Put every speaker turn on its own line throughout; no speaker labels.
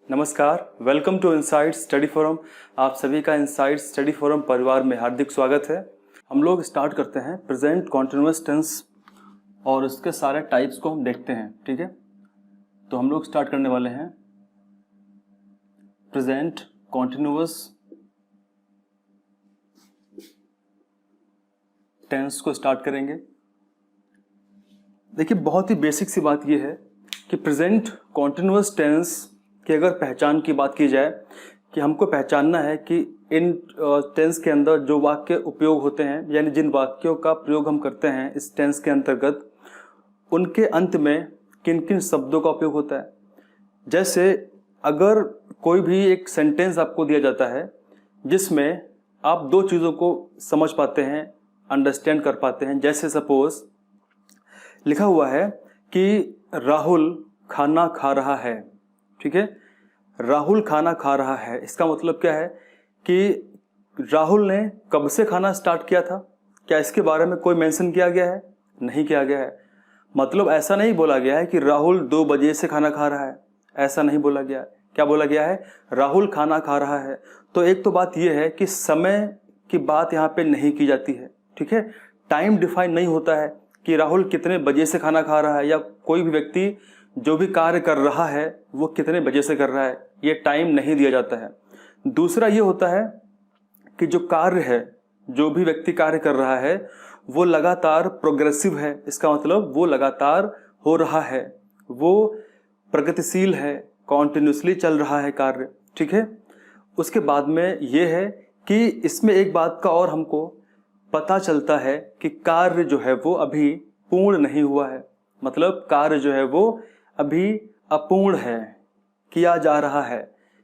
नमस्कार, welcome to Insight Study Forum. आप सभी का इनसाइट स्टडी फोरम परिवार में हार्दिक स्वागत है। हम लोग स्टार्ट करते हैं प्रेजेंट कॉन्टिन्यूअस टेंस और उसके सारे टाइप्स को हम देखते हैं। ठीक है, तो हम लोग स्टार्ट करने वाले हैं प्रेजेंट कॉन्टिन्यूअस टेंस को स्टार्ट करेंगे। देखिए, बहुत ही बेसिक सी बात यह है कि प्रेजेंट कॉन्टिन्यूअस टेंस कि अगर पहचान की बात की जाए कि हमको पहचानना है कि इन टेंस के अंदर जो वाक्य उपयोग होते हैं, यानी जिन वाक्यों का प्रयोग हम करते हैं इस टेंस के अंतर्गत, उनके अंत में किन किन शब्दों का उपयोग होता है। जैसे अगर कोई भी एक सेंटेंस आपको दिया जाता है जिसमें आप दो चीज़ों को समझ पाते हैं, अंडरस्टैंड कर पाते हैं। जैसे सपोज लिखा हुआ है कि राहुल खाना खा रहा है। ठीक है, राहुल खाना खा रहा है, इसका मतलब क्या है कि राहुल ने कब से खाना स्टार्ट किया था? क्या इसके बारे में कोई मेंशन किया गया है? नहीं किया गया है। मतलब ऐसा नहीं बोला गया है कि राहुल 2 बजे से खाना खा रहा है, ऐसा नहीं बोला गया है। क्या बोला गया है? राहुल खाना खा रहा है। तो एक तो बात यह है कि समय की बात यहाँ पे नहीं की जाती है। ठीक है, टाइम डिफाइन नहीं होता है कि राहुल कितने बजे से खाना खा रहा है, या कोई भी व्यक्ति जो भी कार्य कर रहा है वो कितने बजे से कर रहा है, ये टाइम नहीं दिया जाता है। दूसरा ये होता है कि जो कार्य है, जो भी व्यक्ति कार्य कर रहा है वो लगातार प्रोग्रेसिव है। इसका मतलब वो लगातार हो रहा है, वो प्रगतिशील है, कॉन्टिन्यूसली चल रहा है कार्य। ठीक है, उसके बाद में ये है कि इसमें एक बात का और हमको पता चलता है कि कार्य जो है वो अभी पूर्ण नहीं हुआ है। मतलब कार्य जो है वो अभी अपूर्ण है, किया जा रहा है।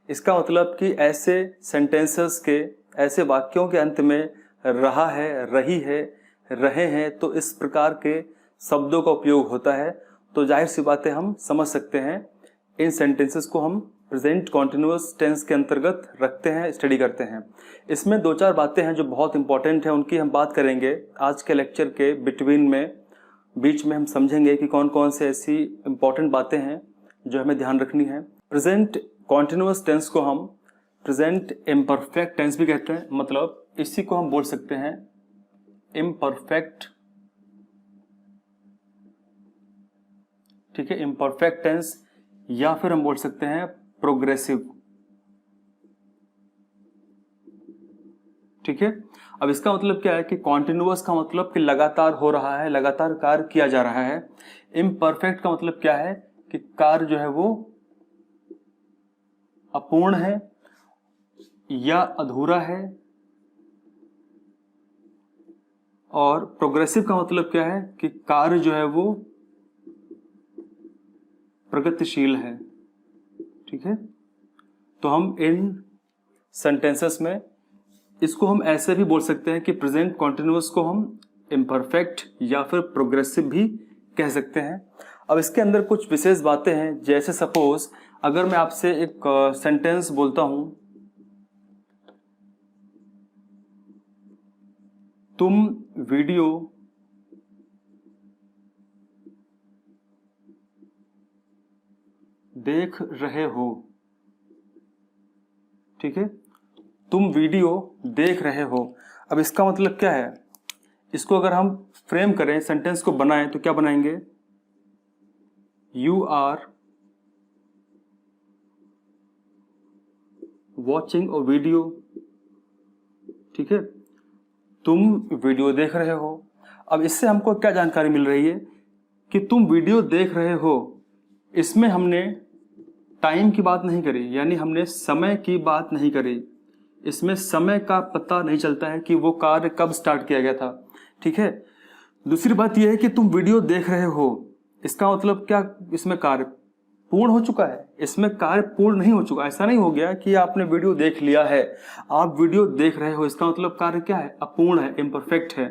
इसका मतलब कि ऐसे सेंटेंसेस के, ऐसे वाक्यों के अंत में रहा है, रही है, रहे हैं, तो इस प्रकार के शब्दों का उपयोग होता है। तो जाहिर सी बातें हम समझ सकते हैं, इन सेंटेंसेस को हम प्रेजेंट कॉन्टिन्यूअस टेंस के अंतर्गत रखते हैं, स्टडी करते हैं। इसमें 2-4 बातें हैं जो बहुत इंपॉर्टेंट हैं, उनकी हम बात करेंगे आज के लेक्चर के बीच में हम समझेंगे कि कौन कौन से ऐसी इंपॉर्टेंट बातें हैं जो हमें ध्यान रखनी है। प्रेजेंट कॉन्टिन्यूअस टेंस को हम प्रेजेंट इम्परफेक्ट टेंस भी कहते हैं। मतलब इसी को हम बोल सकते हैं इम्परफेक्ट। ठीक है, इम्परफेक्ट टेंस, या फिर हम बोल सकते हैं प्रोग्रेसिव। ठीक है, अब इसका मतलब क्या है कि कॉन्टिन्यूअस का मतलब कि लगातार हो रहा है, लगातार कार्य किया जा रहा है। इम्परफेक्ट का मतलब क्या है कि कार्य जो है वो अपूर्ण है या अधूरा है। और प्रोग्रेसिव का मतलब क्या है कि कार्य जो है वो प्रगतिशील है। ठीक है, तो हम इन सेंटेंसेस में इसको हम ऐसे भी बोल सकते हैं कि प्रेजेंट कॉन्टिन्यूअस को हम इम्परफेक्ट या फिर प्रोग्रेसिव भी कह सकते हैं। अब इसके अंदर कुछ विशेष बातें हैं। जैसे सपोज अगर मैं आपसे एक सेंटेंस बोलता हूं, तुम वीडियो देख रहे हो। ठीक है, तुम वीडियो देख रहे हो। अब इसका मतलब क्या है? इसको अगर हम फ्रेम करें, सेंटेंस को बनाएं, तो क्या बनाएंगे? You are watching a video. ठीक है, तुम वीडियो देख रहे हो। अब इससे हमको क्या जानकारी मिल रही है कि तुम वीडियो देख रहे हो, इसमें हमने टाइम की बात नहीं करी, यानी हमने समय की बात नहीं करी। इसमें समय का पता नहीं चलता है कि वो कार्य कब स्टार्ट किया गया था। ठीक है, दूसरी बात यह है कि तुम वीडियो देख रहे हो, इसका मतलब क्या? इसमें कार्य पूर्ण हो चुका है। इसमें कार्य पूर्ण नहीं हो चुका। ऐसा नहीं हो गया कि आपने वीडियो देख लिया है, आप वीडियो देख रहे हो, इसका मतलब कार्य क्या है? अपूर्ण है, इम्परफेक्ट है।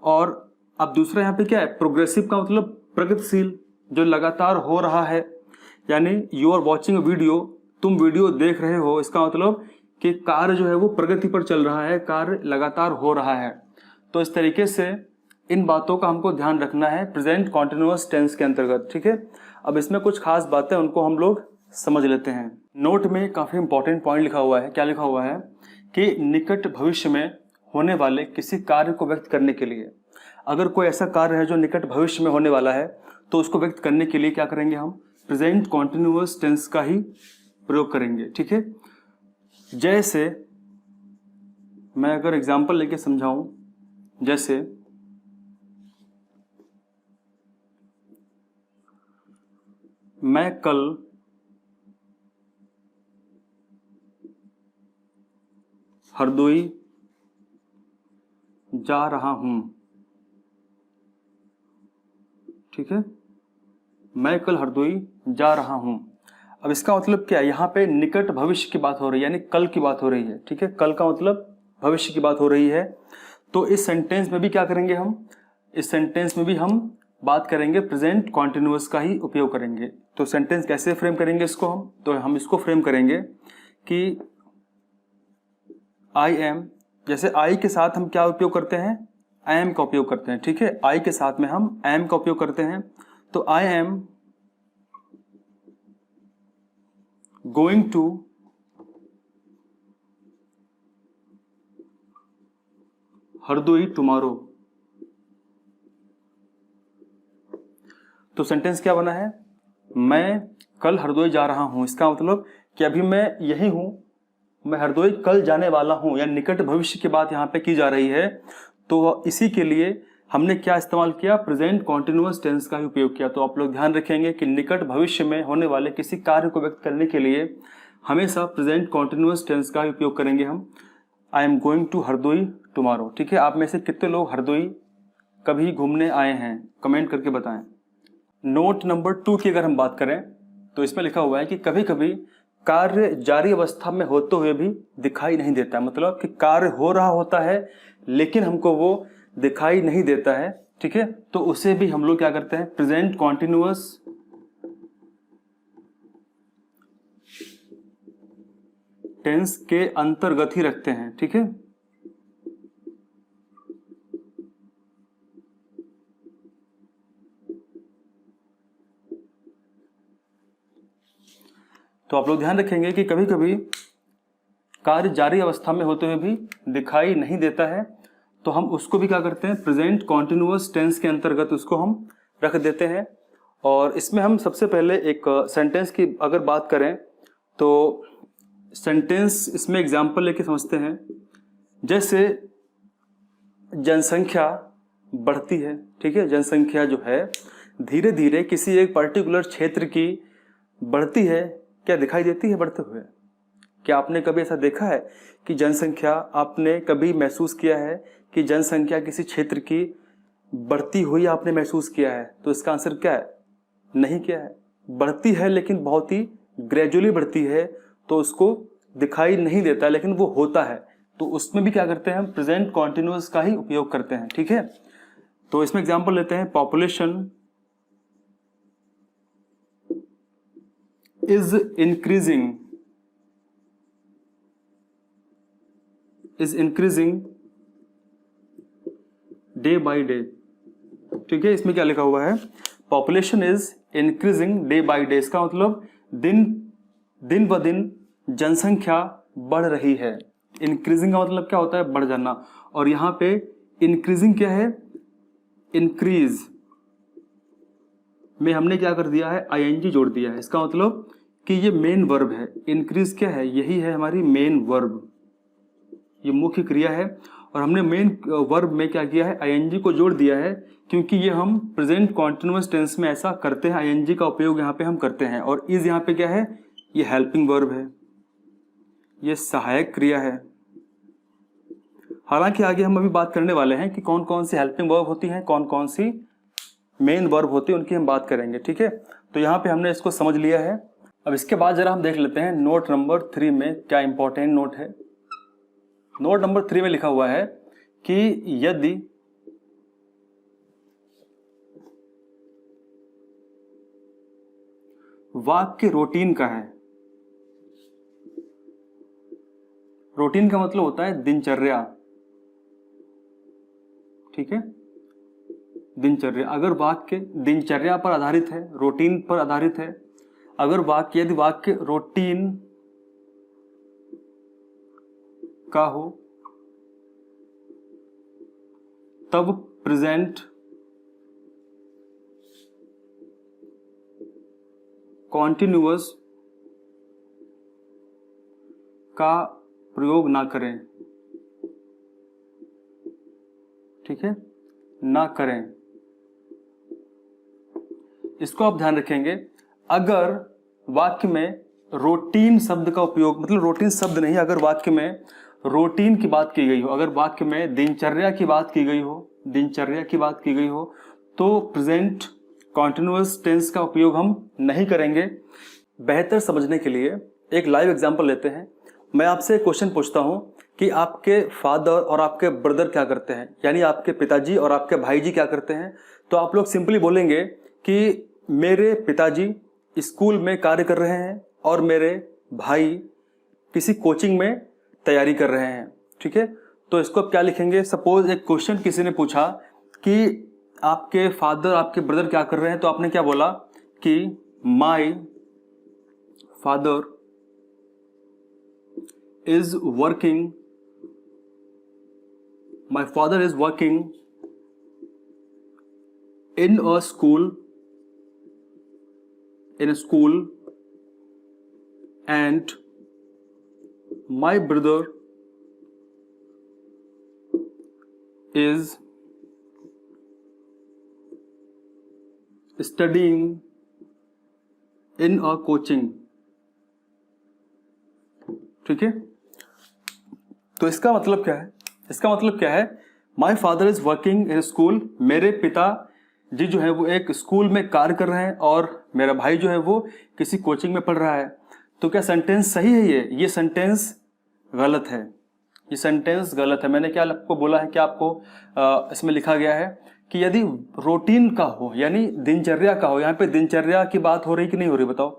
और अब दूसरा यहाँ पे क्या है? प्रोग्रेसिव का मतलब प्रगतिशील, जो लगातार हो रहा है। यानी you are watching a video, तुम वीडियो देख रहे हो, इसका मतलब कि कार्य जो है वो प्रगति पर चल रहा है, कार्य लगातार हो रहा है। तो इस तरीके से इन बातों का हमको ध्यान रखना है प्रेजेंट कॉन्टिन्यूअस टेंस के अंतर्गत। ठीक है, अब इसमें कुछ खास बातें उनको हम लोग समझ लेते हैं। नोट में काफ़ी इंपॉर्टेंट पॉइंट लिखा हुआ है। क्या लिखा हुआ है कि निकट भविष्य में होने वाले किसी कार्य को व्यक्त करने के लिए, अगर कोई ऐसा कार्य है जो निकट भविष्य में होने वाला है तो उसको व्यक्त करने के लिए क्या करेंगे हम, प्रेजेंट कॉन्टिन्यूअस टेंस का ही प्रयोग करेंगे। ठीक है, जैसे मैं अगर एग्जांपल लेके समझाऊं, जैसे मैं कल हरदोई जा रहा हूं। ठीक है, मैं कल हरदोई जा रहा हूं। अब इसका मतलब क्या है, यहाँ पे निकट भविष्य की बात हो रही है, यानी कल की बात हो रही है। ठीक है, कल का मतलब भविष्य की बात हो रही है। तो इस सेंटेंस में भी क्या करेंगे हम, इस सेंटेंस में भी हम बात करेंगे प्रेजेंट कॉन्टिन्यूअस का ही उपयोग करेंगे। तो सेंटेंस कैसे फ्रेम करेंगे इसको हम, तो हम इसको फ्रेम करेंगे कि आई एम, जैसे आई के साथ हम क्या उपयोग करते हैं, आई एम का उपयोग करते हैं। ठीक है, आई के साथ में हम आई एम का उपयोग करते हैं। तो I am going to Hardoi tomorrow. तो सेंटेंस क्या बना है, मैं कल हरदोई जा रहा हूं। इसका मतलब कि अभी मैं यही हूं, मैं हरदोई कल जाने वाला हूं, या निकट भविष्य की बात यहां पे की जा रही है। तो इसी के लिए हमने क्या इस्तेमाल किया, प्रेजेंट कॉन्टिन्यूअस टेंस का ही उपयोग किया। तो आप लोग ध्यान रखेंगे कि निकट भविष्य में होने वाले किसी कार्य को व्यक्त करने के लिए हमेशा प्रेजेंट कॉन्टिन्यूअस टेंस का ही उपयोग करेंगे हम। I am going to Hardoi tomorrow. ठीक है, आप में से कितने लोग हरदोई कभी घूमने आए हैं, कमेंट करके बताएं। नोट नंबर 2 की अगर हम बात करें तो इसमें लिखा हुआ है कि कभी कभी कार्य जारी अवस्था में होते हुए भी दिखाई नहीं देता। मतलब कि कार्य हो रहा होता है लेकिन हमको वो दिखाई नहीं देता है। ठीक है, तो उसे भी हम लोग क्या करते हैं, प्रेजेंट कॉन्टिन्यूअस टेंस के अंतर्गत ही रखते हैं। ठीक है, तो आप लोग ध्यान रखेंगे कि कभी कभी कार्य जारी अवस्था में होते हुए भी दिखाई नहीं देता है, तो हम उसको भी क्या करते हैं, प्रेजेंट कॉन्टिन्यूअस टेंस के अंतर्गत उसको हम रख देते हैं। और इसमें हम सबसे पहले एक सेंटेंस की अगर बात करें तो सेंटेंस इसमें एग्जाम्पल लेके समझते हैं। जैसे जनसंख्या बढ़ती है। ठीक है, जनसंख्या जो है धीरे धीरे किसी एक पर्टिकुलर क्षेत्र की बढ़ती है, क्या दिखाई देती है बढ़ते हुए? क्या आपने कभी ऐसा देखा है कि जनसंख्या, आपने कभी महसूस किया है कि जनसंख्या किसी क्षेत्र की बढ़ती हुई आपने महसूस किया है? तो इसका आंसर क्या है, नहीं किया है। बढ़ती है लेकिन बहुत ही ग्रेजुअली बढ़ती है, तो उसको दिखाई नहीं देता लेकिन वो होता है। तो उसमें भी क्या करते हैं हम, प्रेजेंट कॉन्टिन्यूअस का ही उपयोग करते हैं। ठीक है, तो इसमें एग्जांपल लेते हैं, population is increasing day by day. ठीक है, इसमें क्या लिखा हुआ है, population is increasing day by day. इसका मतलब दिन ब दिन जनसंख्या बढ़ रही है। इंक्रीजिंग का मतलब क्या होता है, बढ़ जाना। और यहाँ पे इंक्रीजिंग क्या है, इंक्रीज में हमने क्या कर दिया है, आईएनजी जोड़ दिया है। इसका मतलब कि ये मेन वर्ब है। इंक्रीज क्या है, यही है हमारी मेन वर्ब, ये मुख्य क्रिया है। और हमने मेन वर्ब में क्या किया है, आईएनजी को जोड़ दिया है, क्योंकि ये हम प्रेजेंट कॉन्टिन्यूअस टेंस में ऐसा करते हैं, आईएनजी का उपयोग यहाँ पे हम करते हैं। और इज यहाँ पे क्या है, ये हेल्पिंग वर्ब है, ये सहायक क्रिया है। हालांकि आगे हम अभी बात करने वाले हैं कि कौन कौन सी हेल्पिंग वर्ब होती हैं, कौन कौन सी मेन वर्ब होती है, उनकी हम बात करेंगे। ठीक है, तो यहाँ पे हमने इसको समझ लिया है। अब इसके बाद जरा हम देख लेते हैं नोट नंबर 3 में क्या इंपॉर्टेंट नोट है। नोट नंबर 3 में लिखा हुआ है कि यदि वाक्य रूटीन का है, रूटीन का मतलब होता है दिनचर्या। ठीक है, दिनचर्या, अगर वाक्य दिनचर्या पर आधारित है, रूटीन पर आधारित है, अगर वाक्य, यदि वाक्य रूटीन का हो तब प्रेजेंट कॉन्टिन्यूअस का प्रयोग ना करें। ठीक है, ना करें। इसको आप ध्यान रखेंगे। अगर वाक्य में रूटीन शब्द का उपयोग, मतलब रूटीन शब्द नहीं, अगर वाक्य में रूटीन की बात की गई हो, अगर वाक्य में दिनचर्या की बात की गई हो, दिनचर्या की बात की गई हो, तो प्रेजेंट कॉन्टिन्यूअस टेंस का उपयोग हम नहीं करेंगे। बेहतर समझने के लिए एक लाइव एग्जांपल लेते हैं। मैं आपसे एक क्वेश्चन पूछता हूं कि आपके फादर और आपके ब्रदर क्या करते हैं, यानी आपके पिताजी और आपके भाई जी क्या करते हैं। तो आप लोग सिंपली बोलेंगे कि मेरे पिताजी स्कूल में कार्य कर रहे हैं और मेरे भाई किसी कोचिंग में तैयारी कर रहे हैं। ठीक है, तो इसको आप क्या लिखेंगे। सपोज एक क्वेश्चन किसी ने पूछा कि आपके फादर, आपके ब्रदर क्या कर रहे हैं, तो आपने क्या बोला कि my father is working, my father is working in a school, in a school, and my brother is studying in a coaching। ठीक है, तो इसका मतलब क्या है, इसका मतलब क्या है, my father is working in school, मेरे पिता जी जो है वो एक स्कूल में कार्य कर रहे हैं और मेरा भाई जो है वो किसी कोचिंग में पढ़ रहा है। तो क्या सेंटेंस सही है? ये सेंटेंस गलत है, ये सेंटेंस गलत है। मैंने क्या आपको बोला है कि आपको इसमें लिखा गया है कि यदि रूटीन का हो, यानी दिनचर्या का हो, यहाँ पे दिनचर्या की बात हो रही कि नहीं हो रही, बताओ।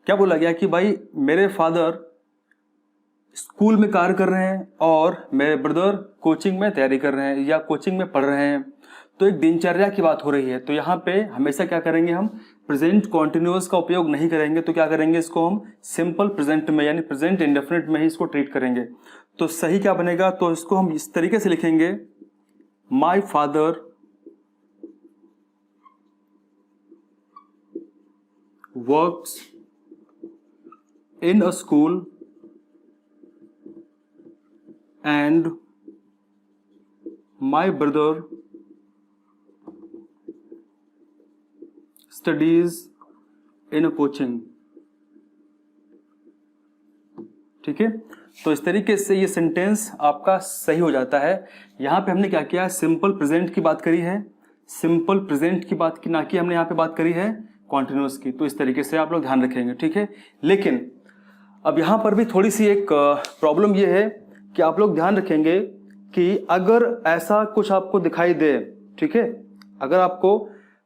क्या बोला गया कि भाई मेरे फादर स्कूल में कार्य कर रहे हैं और मेरे ब्रदर कोचिंग में तैयारी कर रहे हैं या कोचिंग में पढ़ रहे हैं। तो एक दिनचर्या की बात हो रही है। तो यहाँ पे हमेशा क्या करेंगे, हम प्रेजेंट कॉन्टिन्यूअस का उपयोग नहीं करेंगे। तो क्या करेंगे, इसको हम सिंपल प्रेजेंट में यानी प्रेजेंट इंडेफिनिट में ही इसको ट्रीट करेंगे। तो सही क्या बनेगा, तो इसको हम इस तरीके से लिखेंगे, my father works in a school and my brother studies in a coaching. ठीक है, तो इस तरीके से ये सेंटेंस आपका सही हो जाता है। यहां पे हमने क्या किया, सिंपल प्रेजेंट की बात करी है, सिंपल प्रेजेंट की बात की, ना कि हमने यहां पे बात करी है कॉन्टिन्यूअस की। तो इस तरीके से आप लोग ध्यान रखेंगे। ठीक है, लेकिन अब यहां पर भी थोड़ी सी एक प्रॉब्लम ये है कि आप लोग ध्यान रखेंगे कि अगर ऐसा कुछ आपको दिखाई दे, ठीक है, अगर आपको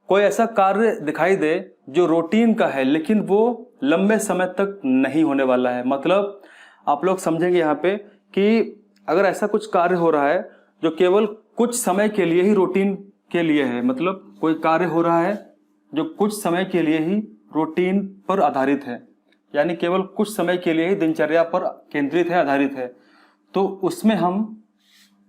कोई ऐसा कार्य दिखाई दे जो रूटीन का है लेकिन वो लंबे समय तक नहीं होने वाला है, मतलब आप लोग समझेंगे यहाँ पे कि अगर ऐसा कुछ कार्य हो रहा है जो केवल कुछ समय के लिए ही रूटीन के लिए है, मतलब कोई कार्य हो रहा है जो कुछ समय के लिए ही रूटीन पर आधारित है, यानी केवल कुछ समय के लिए ही दिनचर्या पर केंद्रित है, आधारित है, तो उसमें हम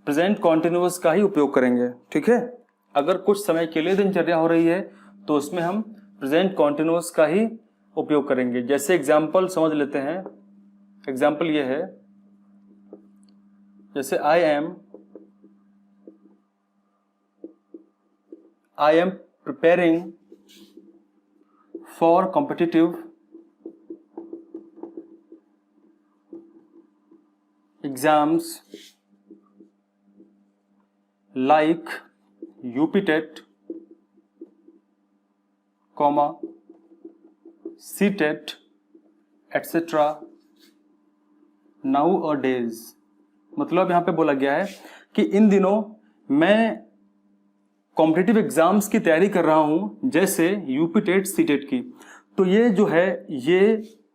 प्रेजेंट कॉन्टिन्यूअस का ही उपयोग करेंगे। ठीक है, अगर कुछ समय के लिए दिनचर्या हो रही है तो उसमें हम प्रेजेंट कॉन्टिन्यूअस का ही उपयोग करेंगे। जैसे एग्जाम्पल समझ लेते हैं। एग्जाम्पल ये है, जैसे I am preparing for competitive exams like UPTET, CTET etcetera now a days. मतलब यहां पे बोला गया है कि इन दिनों मैं कॉम्पिटिटिव एग्जाम्स की तैयारी कर रहा हूं, जैसे यूपीटेट, सीटेट की। तो ये जो है ये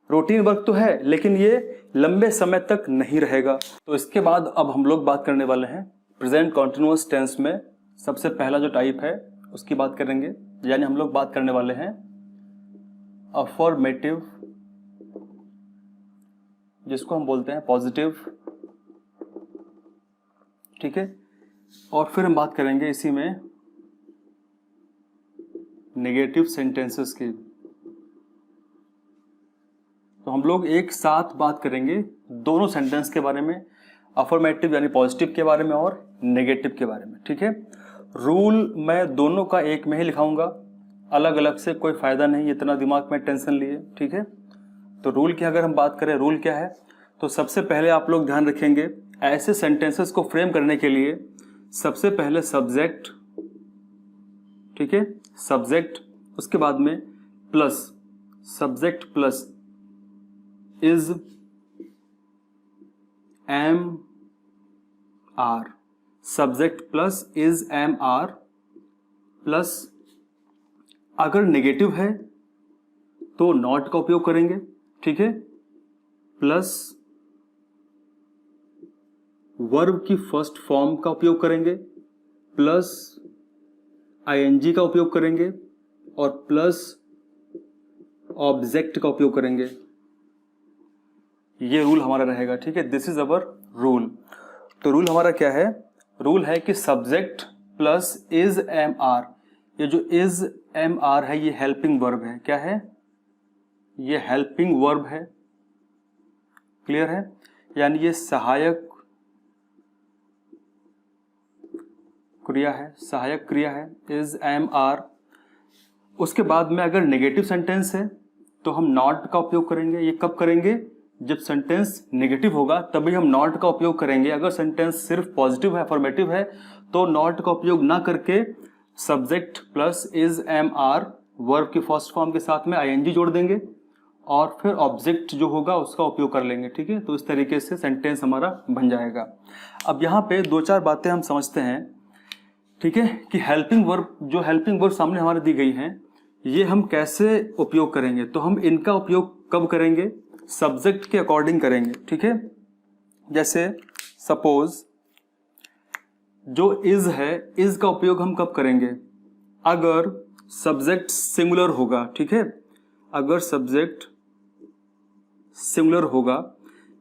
रूटीन वर्क तो है लेकिन ये लंबे समय तक नहीं रहेगा। तो इसके बाद अब हम लोग बात करने वाले हैं प्रेजेंट कॉन्टिन्यूअस टेंस में सबसे पहला जो टाइप है उसकी बात करेंगे, यानी हम लोग बात करने वाले हैं अफर्मेटिव, जिसको हम बोलते हैं पॉजिटिव, ठीक है। और फिर हम बात करेंगे इसी में नेगेटिव सेंटेंसेस की। तो हम लोग एक साथ बात करेंगे दोनों सेंटेंस के बारे में, अफर्मेटिव यानी पॉजिटिव के बारे में और नेगेटिव के बारे में, ठीक है। रूल मैं दोनों का एक में ही लिखाऊंगा, अलग अलग से कोई फायदा नहीं, इतना दिमाग में टेंशन लिए, ठीक है। तो रूल की अगर हम बात करें, रूल क्या है, तो सबसे पहले आप लोग ध्यान रखेंगे ऐसे सेंटेंसेस को फ्रेम करने के लिए सबसे पहले सब्जेक्ट, ठीक है, सब्जेक्ट, उसके बाद में plus, subject plus is, am are, subject plus is am are plus, अगर नेगेटिव है तो नॉट का उपयोग करेंगे, ठीक है, प्लस वर्ब की फर्स्ट फॉर्म का उपयोग करेंगे, प्लस आईएनजी का उपयोग करेंगे और प्लस ऑब्जेक्ट का उपयोग करेंगे। ये रूल हमारा रहेगा, ठीक है। This is our rule. तो रूल हमारा क्या है, रूल है कि subject plus is am are, ये जो इज एम आर है ये हेल्पिंग वर्ब है, क्या है, ये हेल्पिंग वर्ब है, क्लियर है, यानी ये सहायक क्रिया है, सहायक क्रिया है, इज एम आर। उसके बाद में अगर नेगेटिव सेंटेंस है तो हम नॉट का उपयोग करेंगे। ये कब करेंगे, जब सेंटेंस नेगेटिव होगा तभी हम नॉट का उपयोग करेंगे। अगर सेंटेंस सिर्फ पॉजिटिव है, अफर्मेटिव है, तो नॉट का उपयोग ना करके subject plus is am are verb की फर्स्ट फॉर्म के साथ में आईएनजी जोड़ देंगे और फिर ऑब्जेक्ट जो होगा उसका उपयोग कर लेंगे, ठीक है। तो इस तरीके से सेंटेंस हमारा बन जाएगा। अब यहाँ पे दो चार बातें हम समझते हैं, ठीक है, कि हेल्पिंग वर्ब, जो हेल्पिंग वर्ब सामने हमारे दी गई हैं, ये हम कैसे उपयोग करेंगे। तो हम इनका उपयोग कब करेंगे, सब्जेक्ट के अकॉर्डिंग करेंगे, ठीक है। जैसे सपोज जो इज है, इज का उपयोग हम कब करेंगे, अगर सब्जेक्ट सिंगुलर होगा, ठीक है, अगर सब्जेक्ट सिंगुलर होगा,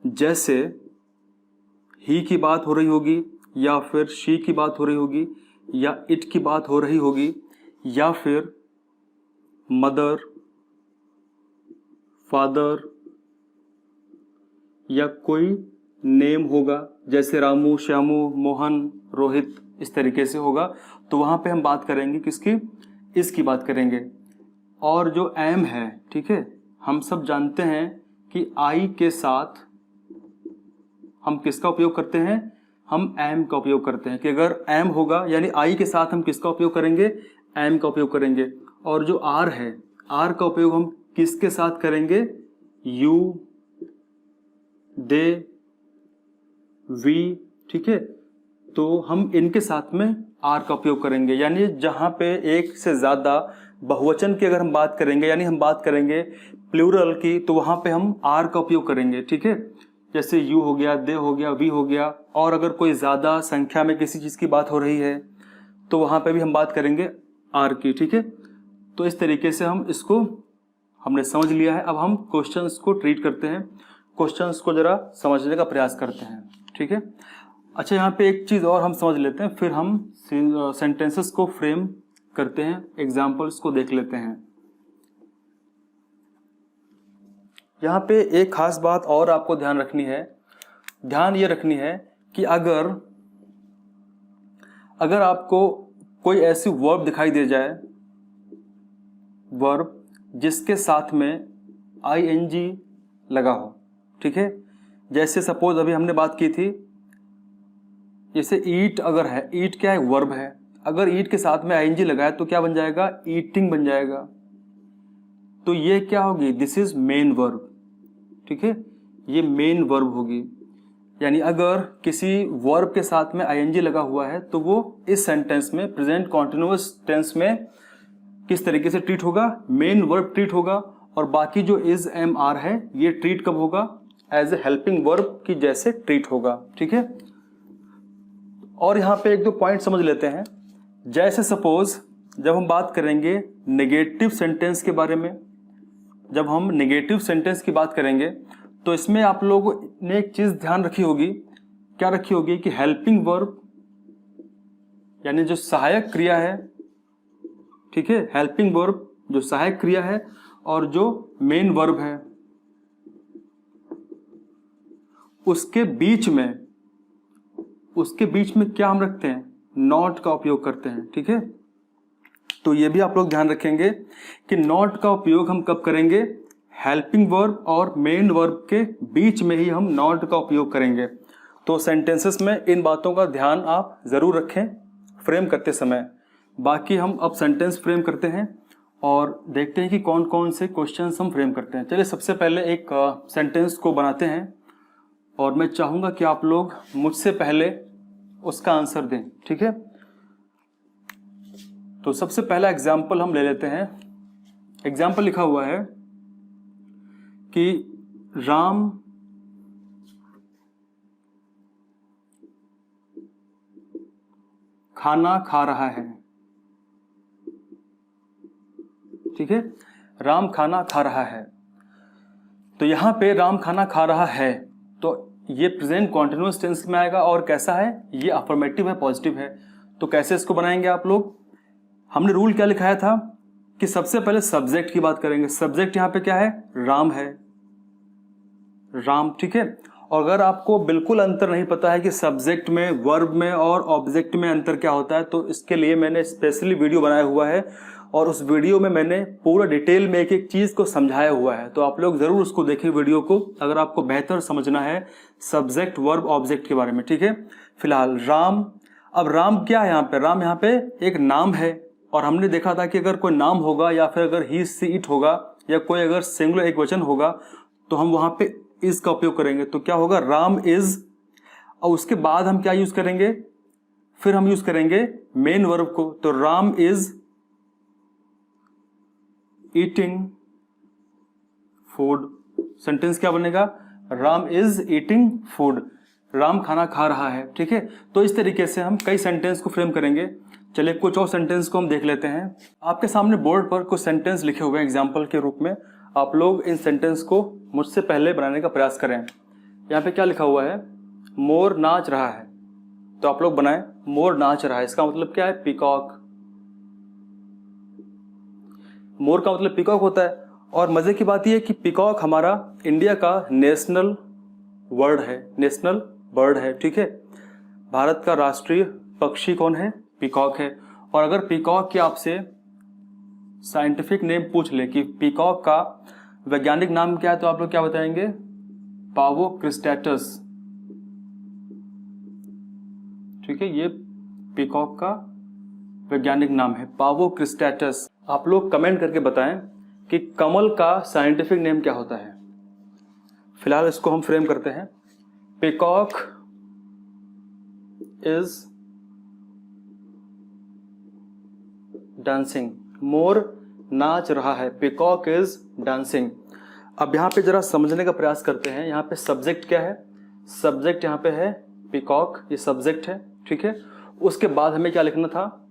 जैसे ही की बात हो रही होगी या फिर शी की बात हो रही होगी या इट की बात हो रही होगी या फिर मदर, फादर या कोई नेम होगा जैसे रामू, श्यामू, मोहन, रोहित, इस तरीके से होगा, तो वहां पे हम बात करेंगे किसकी, इसकी बात करेंगे। और जो एम है, ठीक है, हम सब जानते हैं कि आई के साथ हम किसका उपयोग करते हैं, हम एम का उपयोग करते हैं, कि अगर एम होगा यानी आई के साथ हम किसका उपयोग करेंगे, एम का उपयोग करेंगे। और जो आर है, आर का उपयोग हम किसके साथ करेंगे, यू, दे, वी, ठीक है। तो हम इनके साथ में आर का उपयोग करेंगे, यानी जहां पे एक से ज्यादा बहुवचन की अगर हम बात करेंगे, यानी हम बात करेंगे प्लूरल की, तो वहां पे हम आर का उपयोग करेंगे, ठीक है। जैसे यू हो गया, दे हो गया, वी हो गया। और अगर कोई ज्यादा संख्या में किसी चीज की बात हो रही है तो वहां पे भी हम बात करेंगे आर की, ठीक है। तो इस तरीके से हम इसको हमने समझ लिया है। अब हम क्वेश्चंस को ट्रीट करते हैं, क्वेश्चंस को जरा समझने का प्रयास करते हैं, ठीक है। अच्छा, यहाँ पे एक चीज और हम समझ लेते हैं, फिर हम सेंटेंसेस को फ्रेम करते हैं, एग्जाम्पल्स को देख लेते हैं। यहाँ पे एक खास बात और आपको ध्यान रखनी है, ध्यान ये रखनी है कि अगर आपको कोई ऐसी वर्ब दिखाई दे जाए, वर्ब जिसके साथ में आईएनजी लगा हो, ठीक है। जैसे सपोज अभी हमने बात की थी, जैसे ईट अगर है, ईट क्या है, वर्ब है, अगर ईट के साथ में आईएनजी लगा है तो क्या बन जाएगा, ईटिंग बन जाएगा। तो ये क्या होगी, दिस इज मेन वर्ब, ठीक है, ये मेन वर्ब होगी। यानी अगर किसी वर्ब के साथ में आईएनजी लगा हुआ है तो वो इस सेंटेंस में, प्रेजेंट कॉन्टिन्यूअस टेंस में किस तरीके से ट्रीट होगा, मेन वर्ब ट्रीट होगा। और बाकी जो इज एम आर है ये ट्रीट कब होगा, एज ए हेल्पिंग वर्ब की जैसे ट्रीट होगा, ठीक है। और यहाँ पे एक दो पॉइंट समझ लेते हैं। जैसे सपोज जब हम बात करेंगे नेगेटिव सेंटेंस के बारे में, जब हम नेगेटिव सेंटेंस की बात करेंगे तो इसमें आप लोगों ने एक चीज ध्यान रखी होगी, क्या रखी होगी कि हेल्पिंग वर्ब यानी जो सहायक क्रिया है, ठीक है, हेल्पिंग वर्ब जो सहायक क्रिया है और जो मेन वर्ब है उसके बीच में क्या हम रखते हैं, नॉट का उपयोग करते हैं, ठीक है। तो ये भी आप लोग ध्यान रखेंगे कि नॉट का उपयोग हम कब करेंगे, हेल्पिंग वर्ब और मेन वर्ब के बीच में ही हम नॉट का उपयोग करेंगे। तो सेंटेंसेस में इन बातों का ध्यान आप जरूर रखें फ्रेम करते समय। बाकी हम अब सेंटेंस फ्रेम करते हैं और देखते हैं कि कौन कौन से क्वेश्चंस हम फ्रेम करते हैं। चलिए सबसे पहले एक सेंटेंस को बनाते हैं और मैं चाहूंगा कि आप लोग मुझसे पहले उसका आंसर दें, ठीक है। तो सबसे पहला एग्जाम्पल हम ले लेते हैं। एग्जाम्पल लिखा हुआ है कि राम खाना खा रहा है, ठीक है, राम खाना खा रहा है। तो यहां पे राम खाना खा रहा है तो ये प्रेजेंट कॉन्टिन्यूअस टेंस में आएगा और कैसा है, ये अफर्मेटिव है, पॉजिटिव है। तो कैसे इसको बनाएंगे आप लोग, हमने रूल क्या लिखाया था कि सबसे पहले सब्जेक्ट की बात करेंगे। सब्जेक्ट यहां पे क्या है, राम है, राम, ठीक है। और अगर आपको बिल्कुल अंतर नहीं पता है कि सब्जेक्ट में, वर्ब में और ऑब्जेक्ट में अंतर क्या होता है, तो इसके लिए मैंने स्पेशली वीडियो बनाया हुआ है और उस वीडियो में मैंने पूरा डिटेल में एक एक चीज को समझाया हुआ है। तो आप लोग जरूर उसको देखें वीडियो को, अगर आपको बेहतर समझना है सब्जेक्ट, वर्ब, ऑब्जेक्ट के बारे में, ठीक है। फिलहाल राम, अब राम क्या है यहाँ पे, राम यहाँ पे एक नाम है और हमने देखा था कि अगर कोई नाम होगा या फिर अगर ही, सी, इट होगा या कोई अगर सिंगुलर एक वचन होगा तो हम वहां पे इज का उपयोग करेंगे। तो क्या होगा, राम इज, और उसके बाद हम क्या यूज करेंगे, फिर हम यूज करेंगे मेन वर्ब को। तो Ram is eating food, sentence क्या बनेगा, Ram is eating food, Ram खाना खा रहा है, ठीक है। तो इस तरीके से हम कई सेंटेंस को फ्रेम करेंगे। चलिए कुछ और सेंटेंस को हम देख लेते हैं। आपके सामने बोर्ड पर कुछ सेंटेंस लिखे हुए हैं एग्जाम्पल के रूप में, आप लोग इन सेंटेंस को मुझसे पहले बनाने का प्रयास करें। यहाँ पे क्या लिखा हुआ है, मोर नाच रहा है, तो आप लोग बनाएं मोर नाच रहा है। इसका मतलब क्या है, पीकॉक, मोर का मतलब पीकॉक होता है। और मजे की बात यह है कि पीकॉक हमारा इंडिया का नेशनल वर्ड है, नेशनल बर्ड है, ठीक है। भारत का राष्ट्रीय पक्षी कौन है, पीकॉक है। और अगर पीकॉक के आपसे साइंटिफिक नेम पूछ ले कि पीकॉक का वैज्ञानिक नाम क्या है, तो आप लोग क्या बताएंगे, पावो क्रिस्टेटस, ठीक है। ये पीकॉक का वैज्ञानिक नाम है, पावो क्रिस्टेटस। आप लोग कमेंट करके बताएं कि कमल का साइंटिफिक नेम क्या होता है। फिलहाल इसको हम फ्रेम करते हैं, पीकॉक इज डांसिंग, मोर नाच रहा है, पीकॉक इज डांसिंग। अब यहाँ पे जरा समझने का प्रयास करते हैं। यहाँ पे सब्जेक्ट क्या है, सब्जेक्ट यहाँ पे है पीकॉक, ये सब्जेक्ट है, ठीक है। उसके बाद हमें क्या लिखना था,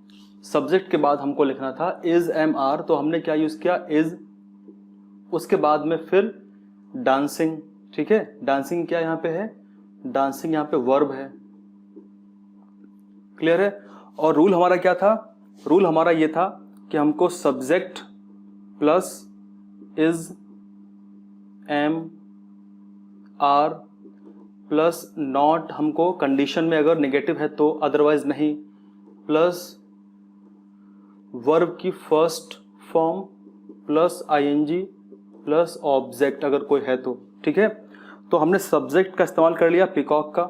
सब्जेक्ट के बाद हमको लिखना था इज, एम, आर, तो हमने क्या यूज किया, इज। उसके बाद में फिर डांसिंग, ठीक है। डांसिंग क्या यहाँ पे है, डांसिंग यहाँ पे वर्ब है, क्लियर है। और रूल हमारा क्या था, रूल हमारा ये था कि हमको subject plus is, am, are plus not, हमको कंडीशन में अगर नेगेटिव है तो, अदरवाइज नहीं, प्लस वर्ब की first form plus ING plus object अगर कोई है तो, ठीक है। तो हमने सब्जेक्ट का इस्तेमाल कर लिया पीकॉक का,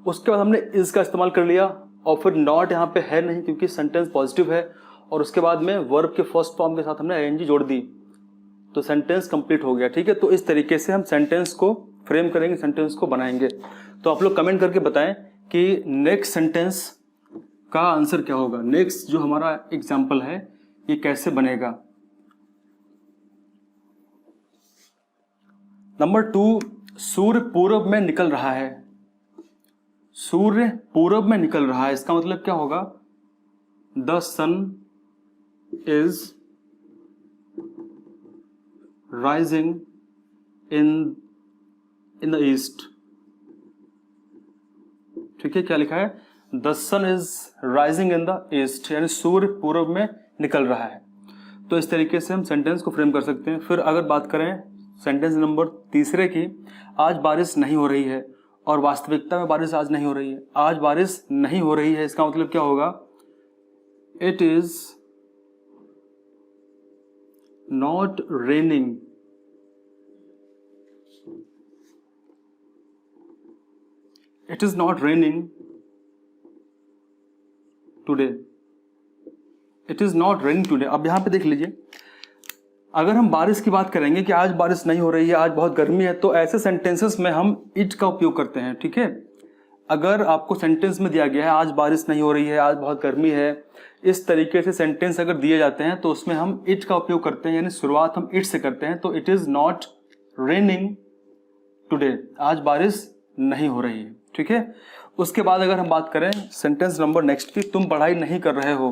उसके बाद हमने इज का इस्तेमाल कर लिया और फिर नॉट यहाँ पे है नहीं क्योंकि सेंटेंस पॉजिटिव है, और उसके बाद में वर्ब के फर्स्ट फॉर्म के साथ हमने आईएनजी जोड़ दी, तो सेंटेंस कंप्लीट हो गया, ठीक है। तो इस तरीके से हम सेंटेंस को फ्रेम करेंगे, सेंटेंस को बनाएंगे। तो आप लोग कमेंट करके बताएं कि नेक्स्ट सेंटेंस का आंसर क्या होगा, नेक्स्ट जो हमारा एग्जाम्पल है ये कैसे बनेगा। नंबर 2, सूर्य पूरब में निकल रहा है, सूर्य पूरब में निकल रहा है, इसका मतलब क्या होगा, the sun is rising in the east. ठीक है, क्या लिखा है? The sun is rising in the east, यानी सूर्य पूर्व में निकल रहा है। तो इस तरीके से हम सेंटेंस को फ्रेम कर सकते हैं। फिर अगर बात करें सेंटेंस नंबर तीसरे की, आज बारिश नहीं हो रही है, और वास्तविकता में बारिश आज नहीं हो रही है। आज बारिश नहीं हो रही है, इसका मतलब क्या होगा? It is not raining. It is not raining today. It is not raining today. अब यहां पे देख लीजिए, अगर हम बारिश की बात करेंगे कि आज बारिश नहीं हो रही है, आज बहुत गर्मी है, तो ऐसे सेंटेंसेस में हम इट का उपयोग करते हैं। ठीक है, अगर आपको सेंटेंस में दिया गया है आज बारिश नहीं हो रही है, आज बहुत गर्मी है, इस तरीके से सेंटेंस अगर दिए जाते हैं तो उसमें हम इट का उपयोग करते हैं, यानी शुरुआत हम इट से करते हैं। तो it is not raining today, आज बारिश नहीं हो रही है। ठीक है, उसके बाद अगर हम बात करें सेंटेंस नंबर नेक्स्ट की, तुम पढ़ाई नहीं कर रहे हो,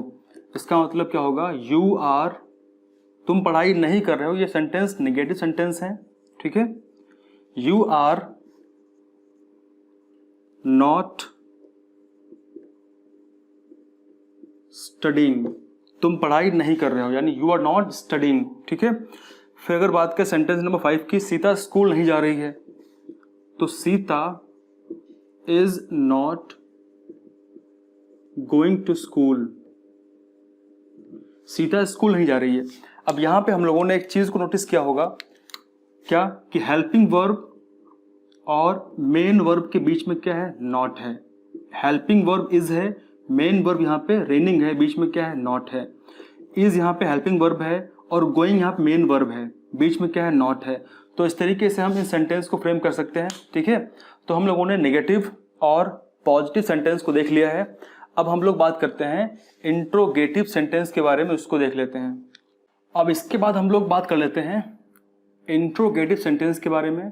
इसका मतलब क्या होगा? यू आर, तुम पढ़ाई नहीं कर रहे हो, ये सेंटेंस नेगेटिव सेंटेंस है। ठीक है, यू आर नॉट स्टडीइंग, तुम पढ़ाई नहीं कर रहे हो, यानी यू आर नॉट स्टडीइंग। ठीक है, फिर अगर बात करें सेंटेंस नंबर 5 की, सीता स्कूल नहीं जा रही है, तो Sita is not going to school, Sita school नहीं जा रही है। अब यहां पे हम लोगों ने एक चीज को नोटिस किया होगा, क्या? कि हेल्पिंग वर्ब और मेन वर्ब के बीच में क्या है? नॉट है। हेल्पिंग वर्ब इज है, मेन वर्ब यहाँ पे रेनिंग है, बीच में क्या है? नॉट है। इज यहाँ पे हेल्पिंग वर्ब है और गोइंग यहाँ पे मेन वर्ब है, बीच में क्या है? नॉट है। तो इस तरीके से हम इस सेंटेंस को फ्रेम कर सकते हैं। ठीक है, तो हम लोगों ने नेगेटिव और पॉजिटिव सेंटेंस को देख लिया है। अब हम लोग बात करते हैं इंट्रोगेटिव सेंटेंस के बारे में, उसको देख लेते हैं। अब इसके बाद हम लोग बात कर लेते हैं इंट्रोगेटिव सेंटेंस के बारे में।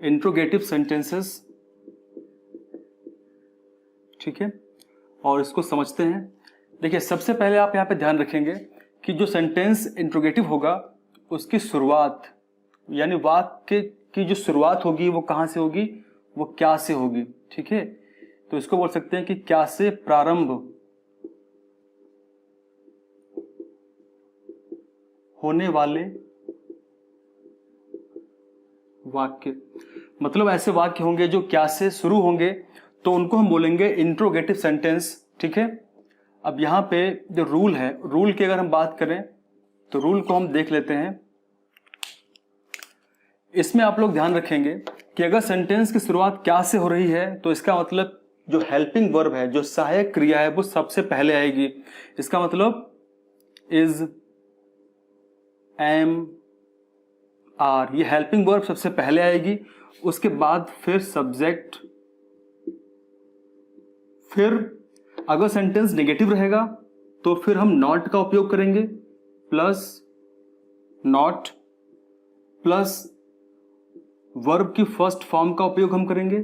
इंट्रोगेटिव सेंटेंसेस, ठीक है, और इसको समझते हैं। देखिए, सबसे पहले आप यहाँ पे ध्यान रखेंगे कि जो सेंटेंस इंट्रोगेटिव होगा उसकी शुरुआत, यानी वाक्य की जो शुरुआत होगी वो कहाँ से होगी? वो क्या से होगी। ठीक है, तो इसको बोल सकते हैं कि क्या से प्रारंभ होने वाले वाक्य, मतलब ऐसे वाक्य होंगे जो क्या से शुरू होंगे, तो उनको हम बोलेंगे इंट्रोगेटिव सेंटेंस। ठीक है, अब यहां पे जो रूल है, रूल की अगर हम बात करें तो रूल को हम देख लेते हैं। इसमें आप लोग ध्यान रखेंगे कि अगर सेंटेंस की शुरुआत क्या से हो रही है तो इसका मतलब जो हेल्पिंग वर्ब है, जो सहायक क्रिया है, वो सबसे पहले आएगी। इसका मतलब इज, एम, आर, ये हेल्पिंग वर्ब सबसे पहले आएगी। उसके बाद फिर सब्जेक्ट, फिर अगर सेंटेंस नेगेटिव रहेगा तो फिर हम नॉट का उपयोग करेंगे, प्लस नॉट प्लस वर्ब की फर्स्ट फॉर्म का उपयोग हम करेंगे,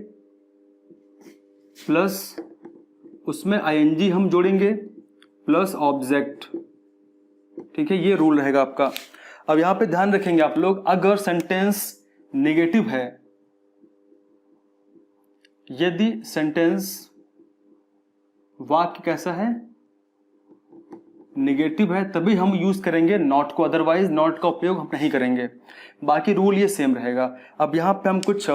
प्लस उसमें आईएनजी हम जोड़ेंगे, प्लस ऑब्जेक्ट। ठीक है, ये रूल रहेगा आपका। अब यहां पे ध्यान रखेंगे आप लोग, अगर सेंटेंस नेगेटिव है, यदि सेंटेंस वाक्य कैसा है? नेगेटिव है, तभी हम यूज करेंगे नॉट को, अदरवाइज नॉट का उपयोग हम नहीं करेंगे। बाकी रूल ये सेम रहेगा। अब यहां पे हम कुछ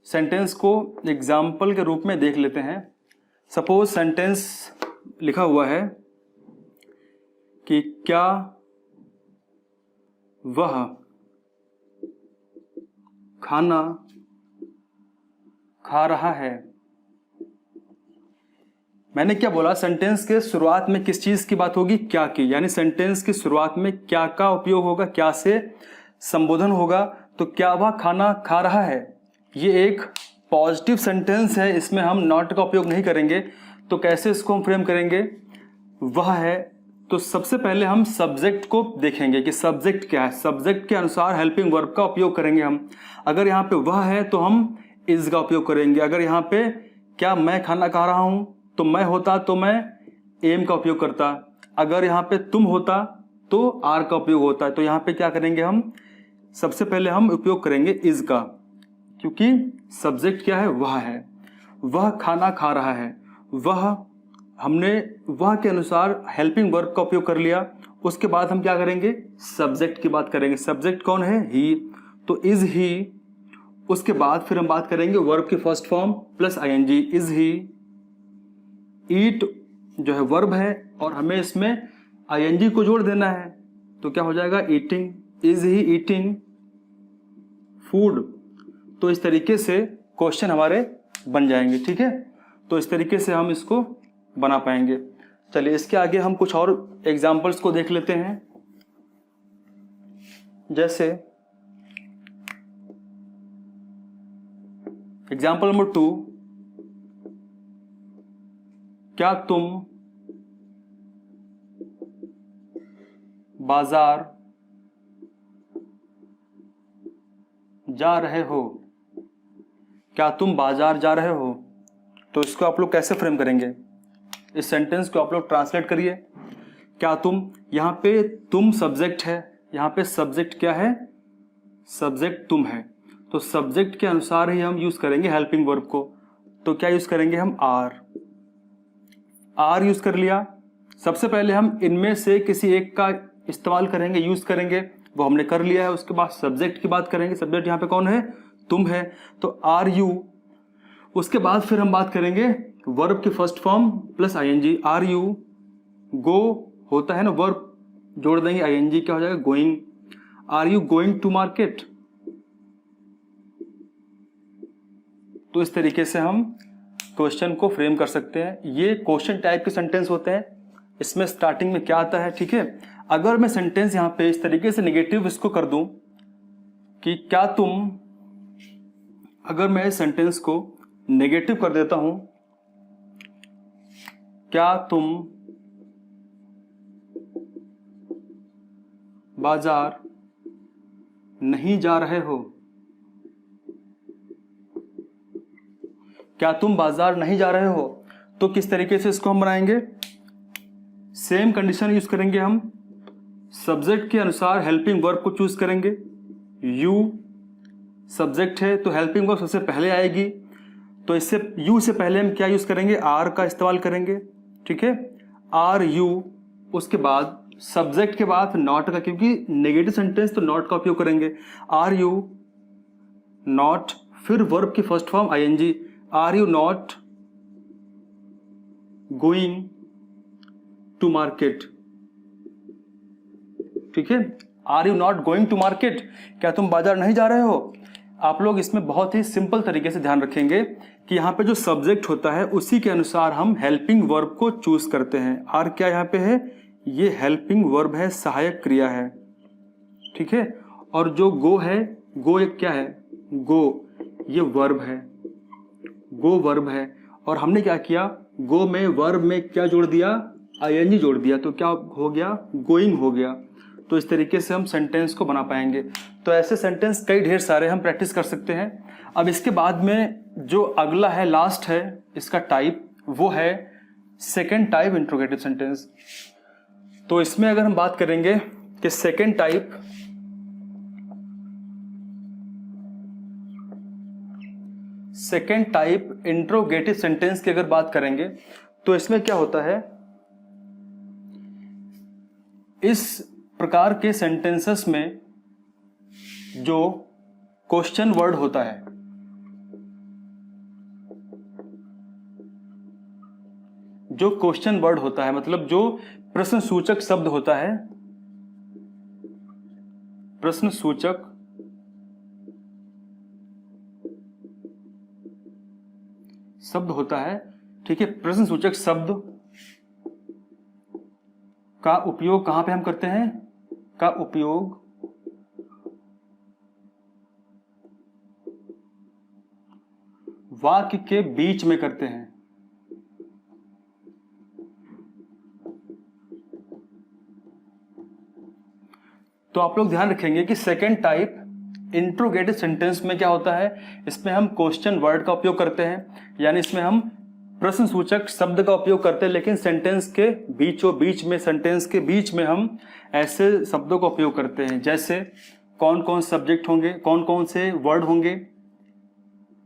सेंटेंस को एग्जाम्पल के रूप में देख लेते हैं। सपोज सेंटेंस लिखा हुआ है कि क्या वह खाना खा रहा है। मैंने क्या बोला? सेंटेंस के शुरुआत में किस चीज की बात होगी? क्या की, यानी सेंटेंस की शुरुआत में क्या का उपयोग होगा, क्या से संबोधन होगा। तो क्या वह खाना खा रहा है, ये एक पॉजिटिव सेंटेंस है, इसमें हम नॉट का उपयोग नहीं करेंगे। तो कैसे इसको हम फ्रेम करेंगे? वह है, तो सबसे पहले हम सब्जेक्ट को देखेंगे कि सब्जेक्ट क्या है। सब्जेक्ट के अनुसार हेल्पिंग वर्ब का उपयोग करेंगे हम। अगर यहाँ पे वह है तो हम इज का उपयोग करेंगे। अगर यहाँ पे क्या मैं खाना खा रहा हूं, तो मैं होता तो मैं एम का उपयोग करता। अगर यहाँ पे तुम होता तो आर का उपयोग होता है। तो यहाँ पे क्या करेंगे हम, सबसे पहले हम उपयोग करेंगे इज का, क्योंकि सब्जेक्ट क्या है, वह है। वह खाना खा रहा है, वह, हमने वह के अनुसार हेल्पिंग वर्ब का उपयोग कर लिया। उसके बाद हम क्या करेंगे, सब्जेक्ट की बात करेंगे। सब्जेक्ट कौन है, ही, तो इज ही। उसके बाद फिर हम बात करेंगे वर्ब की first form plus ING, is he. Eat जो है वर्ब है और हमें इसमें आईएनजी को जोड़ देना है, तो क्या हो जाएगा, eating, is he eating food. तो इस तरीके से क्वेश्चन हमारे बन जाएंगे, ठीक है। तो इस तरीके से हम इसको बना पाएंगे। चलिए इसके आगे हम कुछ और एग्जाम्पल्स को देख लेते हैं। जैसे एग्जाम्पल नंबर 2, क्या तुम बाजार जा रहे हो, क्या तुम बाजार जा रहे हो। तो इसको आप लोग कैसे फ्रेम करेंगे, इस सेंटेंस को आप लोग ट्रांसलेट करिए। क्या तुम, यहाँ पे तुम सब्जेक्ट है, यहाँ पे सब्जेक्ट क्या है, सब्जेक्ट तुम है। तो सब्जेक्ट के अनुसार ही हम यूज करेंगे हेल्पिंग वर्ब को। तो क्या यूज करेंगे हम, आर यूज कर लिया। सबसे पहले हम इनमें से किसी एक का इस्तेमाल करेंगे, यूज करेंगे, वो हमने कर लिया है। उसके बाद सब्जेक्ट की बात करेंगे, सब्जेक्ट यहाँ पे कौन है, तुम है, तो आर यू। उसके बाद फिर हम बात करेंगे वर्ब की first form plus ING, are you. Go होता है ना वर्ब, जोड़ देंगे आईएनजी, क्या हो जाएगा, going. Are you going to market. तो इस तरीके से हम क्वेश्चन को फ्रेम कर सकते हैं। ये क्वेश्चन टाइप के सेंटेंस होते हैं। इसमें स्टार्टिंग में क्या आता है, ठीक है। अगर मैं सेंटेंस यहाँ पे इस तरीके से नेगेटिव इसको कर दूं कि क्या तुम, अगर मैं इस सेंटेंस को नेगेटिव कर देता हूं, क्या तुम बाजार नहीं जा रहे हो, क्या तुम बाजार नहीं जा रहे हो। तो किस तरीके से इसको हम बनाएंगे, सेम कंडीशन यूज करेंगे हम। सब्जेक्ट के अनुसार हेल्पिंग वर्ब को चूज करेंगे। यू सब्जेक्ट है तो हेल्पिंग वर्ब सबसे पहले आएगी, तो इससे यू से पहले हम क्या यूज करेंगे, आर का इस्तेमाल करेंगे, ठीक है, आर यू। उसके बाद सब्जेक्ट के बाद नॉट का, क्योंकि नेगेटिव सेंटेंस तो नॉट का उपयोग करेंगे, आर यू नॉट। फिर वर्ब की first form ING, are you not going to market, ठीक है, are you not going to market, क्या तुम बाजार नहीं जा रहे हो। आप लोग इसमें बहुत ही सिंपल तरीके से ध्यान रखेंगे कि यहाँ पे जो सब्जेक्ट होता है उसी के अनुसार हम हेल्पिंग वर्ब को चूज करते हैं। आर क्या यहाँ पे है, ये हेल्पिंग वर्ब है, सहायक क्रिया है, ठीक है। और जो गो है, गो एक क्या है, गो ये वर्ब है, गो वर्ब है। और हमने क्या किया, गो में वर्ब में क्या जोड़ दिया, आईएनजी जोड़ दिया, तो क्या हो गया, गोइंग हो गया। तो इस तरीके से हम सेंटेंस को बना पाएंगे। तो ऐसे सेंटेंस कई ढेर सारे हम प्रैक्टिस कर सकते हैं। अब इसके बाद में जो अगला है, लास्ट है इसका टाइप, वो है सेकेंड टाइप इंट्रोगेटिव सेंटेंस। तो इसमें अगर हम बात करेंगे कि सेकेंड टाइप इंट्रोगेटिव सेंटेंस की अगर बात करेंगे तो इसमें क्या होता है, इस प्रकार के सेंटेंसेस में जो क्वेश्चन वर्ड होता है, जो क्वेश्चन वर्ड होता है मतलब जो प्रश्न सूचक शब्द होता है, प्रश्न सूचक शब्द होता है, ठीक है। प्रश्न सूचक शब्द का उपयोग कहां पे हम करते हैं, का उपयोग वाक्य के बीच में करते हैं। तो आप लोग ध्यान रखेंगे कि सेकेंड टाइप इंट्रोगेटिव सेंटेंस में क्या होता है, इसमें हम क्वेश्चन वर्ड का उपयोग करते हैं, यानी इसमें हम प्रश्न सूचक शब्द का उपयोग करते हैं, लेकिन सेंटेंस के बीचों बीच में, सेंटेंस के बीच में हम ऐसे शब्दों का उपयोग करते हैं जैसे कौन कौन सब्जेक्ट होंगे, कौन कौन से वर्ड होंगे,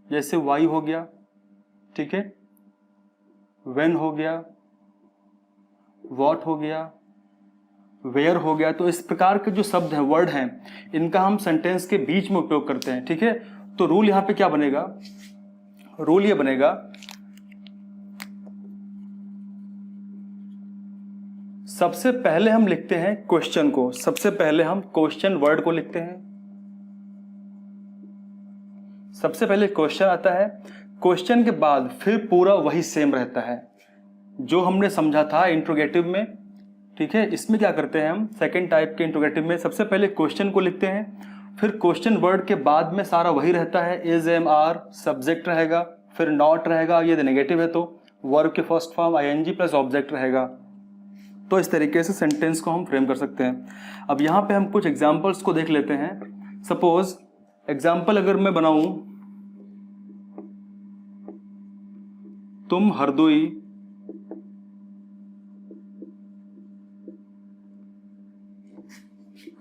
जैसे वाई हो गया, ठीक है, व्हेन हो गया, व्हाट हो गया, वेयर हो गया। तो इस प्रकार के जो शब्द हैं, वर्ड हैं, इनका हम सेंटेंस के बीच में उपयोग करते हैं, ठीक है। तो रूल यहां पे क्या बनेगा, रूल ये बनेगा, सबसे पहले हम लिखते हैं क्वेश्चन को, सबसे पहले हम क्वेश्चन वर्ड को लिखते हैं, सबसे पहले क्वेश्चन आता है, क्वेश्चन के बाद फिर पूरा वही सेम रहता है जो हमने समझा था इंट्रोगेटिव में, ठीक है। इसमें क्या करते हैं हम, सेकंड टाइप के इंट्रोगेटिव में सबसे पहले क्वेश्चन को लिखते हैं, फिर क्वेश्चन वर्ड के बाद में सारा वही रहता है, इज, एम, आर, सब्जेक्ट रहेगा, फिर नॉट रहेगा, ये नेगेटिव है तो वर्ब के first form ING plus object रहेगा। तो इस तरीके से सेंटेंस को हम फ्रेम कर सकते हैं। अब यहाँ पे हम कुछ एग्जाम्पल्स को देख लेते हैं। सपोज एग्जाम्पल अगर मैं बनाऊं, तुम हरदोई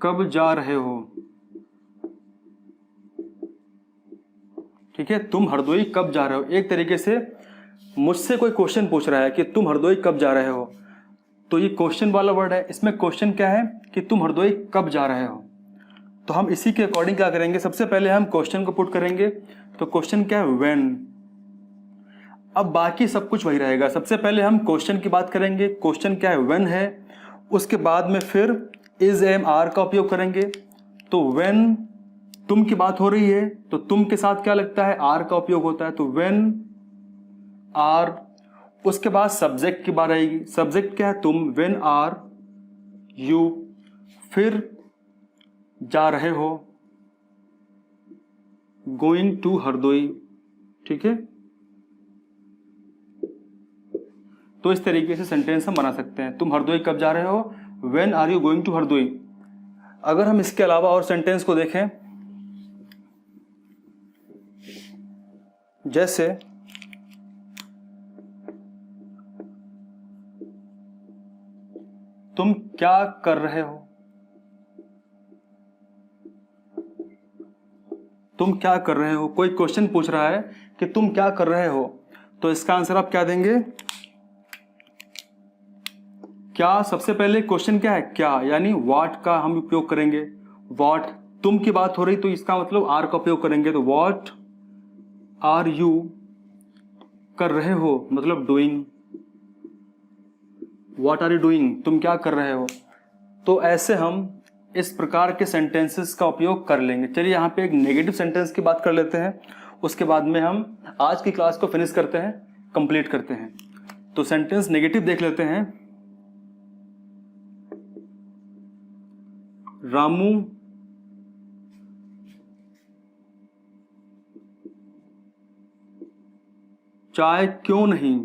कब जा रहे हो, ठीक है, तुम हरदोई कब जा रहे हो। एक तरीके से मुझसे कोई क्वेश्चन पूछ रहा है कि तुम हरदोई कब जा रहे हो, तो ये क्वेश्चन वाला वर्ड है, इसमें क्वेश्चन क्या है कि तुम हरदोई कब जा रहे हो। तो हम इसी के अकॉर्डिंग क्या करेंगे, सबसे पहले हम क्वेश्चन को पुट करेंगे, तो क्वेश्चन क्या है, व्हेन। अब बाकी सब कुछ वही रहेगा, सबसे पहले हम क्वेश्चन की बात करेंगे, क्वेश्चन क्या है, व्हेन है, उसके बाद में फिर इज, एम, आर का उपयोग करेंगे। तो व्हेन तुम की बात हो रही है तो तुम के साथ क्या लगता है, आर का उपयोग होता है, तो व्हेन आर। उसके बाद सब्जेक्ट की बात आएगी, सब्जेक्ट क्या है, तुम, व्हेन आर यू, फिर जा रहे हो, गोइंग टू हरदोई, ठीक है। तो इस तरीके से सेंटेंस हम बना सकते हैं, तुम हरदोई कब जा रहे हो, when are you going to Hardoi. अगर हम इसके अलावा और सेंटेंस को देखें, जैसे तुम क्या कर रहे हो, तुम क्या कर रहे हो, कोई क्वेश्चन पूछ रहा है कि तुम क्या कर रहे हो, तो इसका आंसर आप क्या देंगे, क्या। सबसे पहले क्वेश्चन क्या है, क्या, यानी व्हाट का हम उपयोग करेंगे, व्हाट। तुम की बात हो रही तो इसका मतलब आर का उपयोग करेंगे, तो व्हाट आर यू कर रहे हो, मतलब doing, what are you doing, तुम क्या कर रहे हो। तो ऐसे हम इस प्रकार के सेंटेंसेस का उपयोग कर लेंगे। चलिए यहाँ पे एक नेगेटिव सेंटेंस की बात कर लेते हैं, उसके बाद में हम आज की क्लास को फिनिश करते हैं, कंप्लीट करते हैं। तो सेंटेंस नेगेटिव देख लेते हैं। रामू चाय क्यों नहीं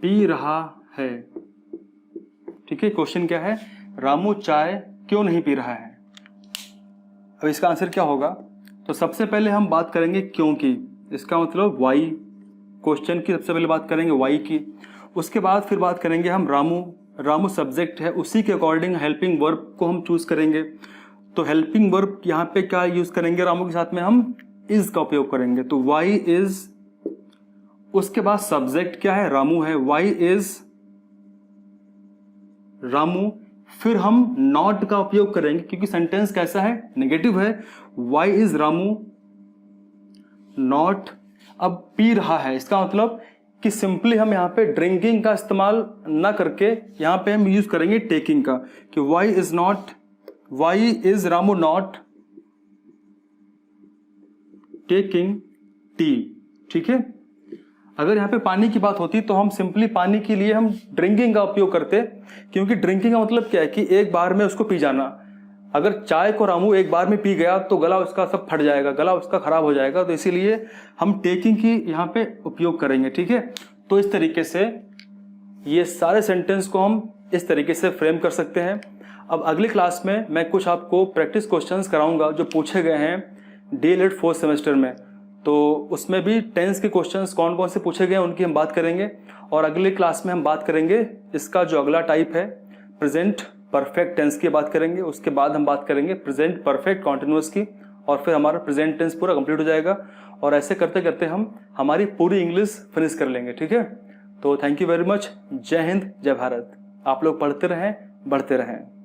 पी रहा है, ठीक है। क्वेश्चन क्या है, रामू चाय क्यों नहीं पी रहा है। अब इसका आंसर क्या होगा, तो सबसे पहले हम बात करेंगे क्योंकि, इसका मतलब वाई, क्वेश्चन की सबसे पहले बात करेंगे वाई की। उसके बाद फिर बात करेंगे हम रामू, रामू सब्जेक्ट है, उसी के अकॉर्डिंग हेल्पिंग वर्ब को हम चूज करेंगे। तो हेल्पिंग वर्ब यहाँ पे क्या यूज करेंगे, रामू के साथ में हम इज का उपयोग करेंगे, तो वाई इज। उसके बाद सब्जेक्ट क्या है, रामू है, वाई इज रामू। फिर हम नॉट का उपयोग करेंगे क्योंकि सेंटेंस कैसा है, नेगेटिव है, वाई इज रामू नॉट। अब पी रहा है, इसका मतलब कि सिंपली हम यहाँ पे ड्रिंकिंग का इस्तेमाल ना करके यहाँ पे हम यूज करेंगे टेकिंग का, कि why is not, why is Ramu not taking tea, ठीक है। अगर यहाँ पे पानी की बात होती तो हम सिंपली पानी के लिए हम ड्रिंकिंग का उपयोग करते, क्योंकि ड्रिंकिंग का मतलब क्या है कि एक बार में उसको पी जाना। अगर चाय को रामू एक बार में पी गया तो गला उसका सब फट जाएगा, गला उसका खराब हो जाएगा, तो इसीलिए हम टेकिंग की यहाँ पे उपयोग करेंगे, ठीक है। तो इस तरीके से ये सारे सेंटेंस को हम इस तरीके से फ्रेम कर सकते हैं। अब अगली क्लास में मैं कुछ आपको प्रैक्टिस क्वेश्चंस कराऊंगा जो पूछे गए हैं DL एड 4th सेमेस्टर में, तो उसमें भी टेंस के क्वेश्चंस कौन कौन से पूछे गए हैं उनकी हम बात करेंगे। और अगले क्लास में हम बात करेंगे इसका जो अगला टाइप है प्रेजेंट परफेक्ट टेंस की बात करेंगे। उसके बाद हम बात करेंगे प्रेजेंट परफेक्ट कॉन्टिन्यूअस की, और फिर हमारा प्रेजेंट टेंस पूरा कंप्लीट हो जाएगा। और ऐसे करते करते हम हमारी पूरी इंग्लिश फिनिश कर लेंगे, ठीक है। तो थैंक यू वेरी मच। जय हिंद, जय भारत। आप लोग पढ़ते रहें, बढ़ते रहें।